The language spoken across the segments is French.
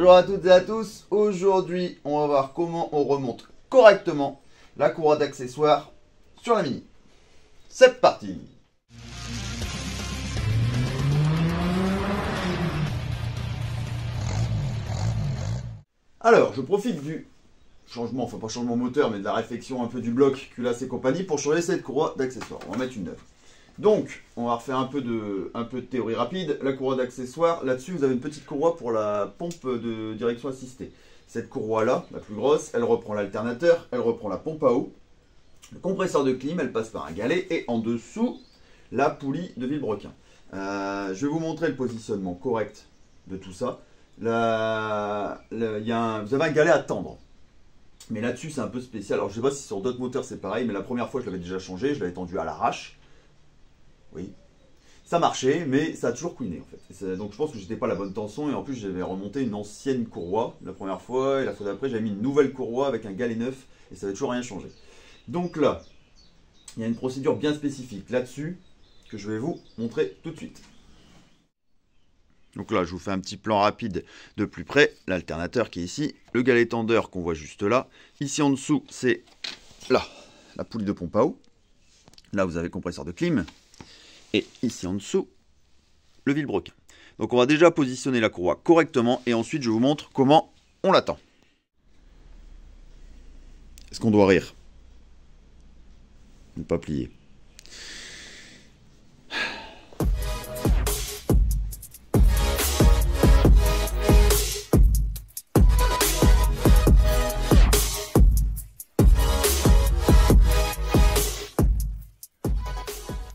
Bonjour à toutes et à tous, aujourd'hui on va voir comment on remonte correctement la courroie d'accessoires sur la Mini. C'est parti! Alors je profite du changement, enfin pas changement moteur mais de la réflexion un peu du bloc culasse et compagnie pour changer cette courroie d'accessoires. On va mettre une neuve. Donc, on va refaire un peu de théorie rapide. La courroie d'accessoires, là-dessus, vous avez une petite courroie pour la pompe de direction assistée. Cette courroie-là, la plus grosse, elle reprend l'alternateur, elle reprend la pompe à eau, le compresseur de clim, elle passe par un galet, et en dessous, la poulie de vilebrequin. Je vais vous montrer le positionnement correct de tout ça. Vous avez un galet à tendre. Mais là-dessus, c'est un peu spécial. Alors, je ne sais pas si sur d'autres moteurs, c'est pareil, mais la première fois, je l'avais déjà changé, je l'avais tendu à l'arrache. Oui, ça marchait, mais ça a toujours couiné en fait. Donc je pense que j'étais pas à la bonne tension et en plus j'avais remonté une ancienne courroie la première fois et la fois d'après j'avais mis une nouvelle courroie avec un galet neuf et ça n'avait toujours rien changé. Donc là, il y a une procédure bien spécifique là-dessus que je vais vous montrer tout de suite. Donc là, je vous fais un petit plan rapide de plus près. L'alternateur qui est ici, le galet tendeur qu'on voit juste là. Ici en dessous, c'est là la poulie de pompe à eau. Là, vous avez le compresseur de clim. Et ici en dessous, le vilebrequin. Donc on va déjà positionner la courroie correctement et ensuite je vous montre comment on l'attend. Est-ce qu'on doit rire? Ne pas plier.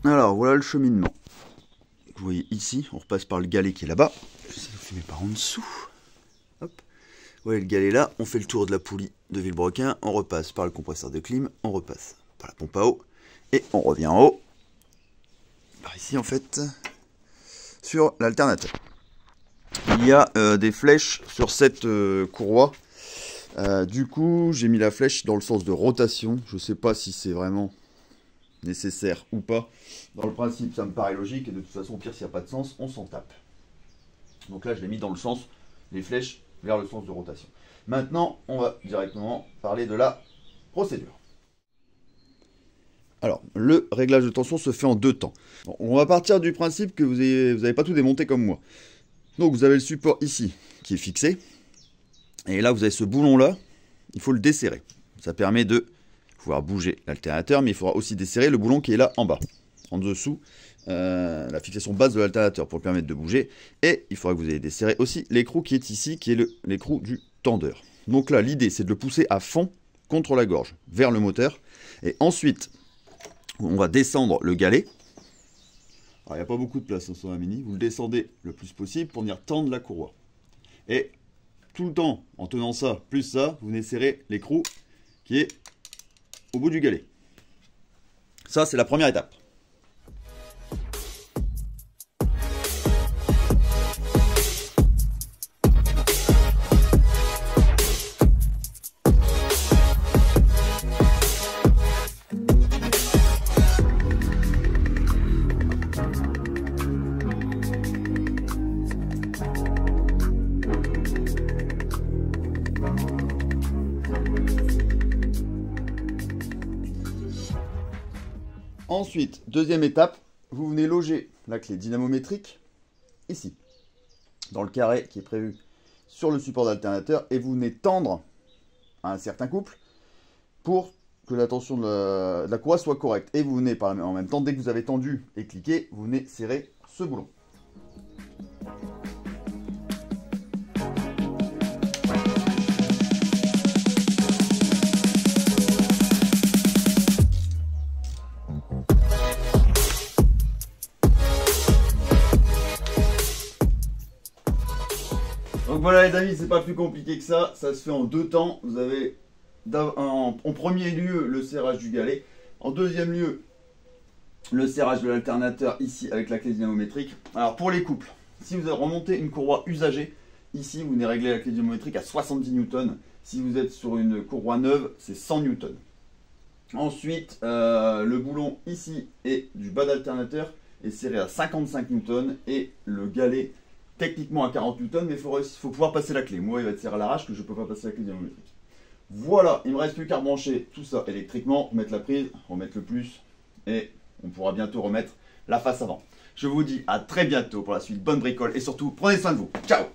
Alors voilà le cheminement. Vous voyez ici, on repasse par le galet qui est là-bas. J'essaie de filmer par en dessous. Hop. Vous voyez le galet là, on fait le tour de la poulie de vilebrequin, on repasse par le compresseur de clim, on repasse par la pompe à eau et on revient en haut. Par ici en fait, sur l'alternateur. Il y a des flèches sur cette courroie. Du coup, j'ai mis la flèche dans le sens de rotation. Je ne sais pas si c'est vraiment nécessaire ou pas. Dans le principe, ça me paraît logique et de toute façon, au pire, s'il n'y a pas de sens, on s'en tape. Donc là, je l'ai mis dans le sens, les flèches vers le sens de rotation. Maintenant, on va directement parler de la procédure. Alors, le réglage de tension se fait en deux temps. Bon, on va partir du principe que vous n'avez pas tout démonté comme moi. Donc, vous avez le support ici qui est fixé. Et là, vous avez ce boulon-là, il faut le desserrer. Ça permet de pouvoir bouger l'alternateur, mais il faudra aussi desserrer le boulon qui est là en bas, en dessous, la fixation basse de l'alternateur pour le permettre de bouger. Et il faudra que vous ayez desserré aussi l'écrou qui est ici, qui est l'écrou du tendeur. Donc là, l'idée, c'est de le pousser à fond contre la gorge, vers le moteur. Et ensuite, on va descendre le galet. Alors, il n'y a pas beaucoup de place sur la Mini. Vous le descendez le plus possible pour venir tendre la courroie. Et tout le temps, en tenant ça, plus ça, vous venez serrer l'écrou qui est au bout du galet. Ça, c'est la première étape. Ensuite, deuxième étape, vous venez loger la clé dynamométrique ici, dans le carré qui est prévu sur le support d'alternateur, et vous venez tendre à un certain couple pour que la tension de la courroie soit correcte. Et vous venez en même temps, dès que vous avez tendu et cliqué, vous venez serrer ce boulon. Donc voilà les amis, c'est pas plus compliqué que ça se fait en deux temps. Vous avez en premier lieu le serrage du galet, en deuxième lieu le serrage de l'alternateur ici avec la clé dynamométrique. Alors pour les couples, si vous avez remonté une courroie usagée, ici vous venez régler la clé dynamométrique à 70 Newton. Si vous êtes sur une courroie neuve, c'est 100 Newton. Ensuite, le boulon ici et du bas d'alternateur est serré à 55 Newton et le galet techniquement à 40 Newton, mais il faut pouvoir passer la clé. Moi, il va être serré à l'arrache que je ne peux pas passer la clé dynamométrique. Voilà, il ne me reste plus qu'à rebrancher tout ça électriquement, remettre la prise, remettre le plus, et on pourra bientôt remettre la face avant. Je vous dis à très bientôt pour la suite. Bonne bricole et surtout, prenez soin de vous. Ciao!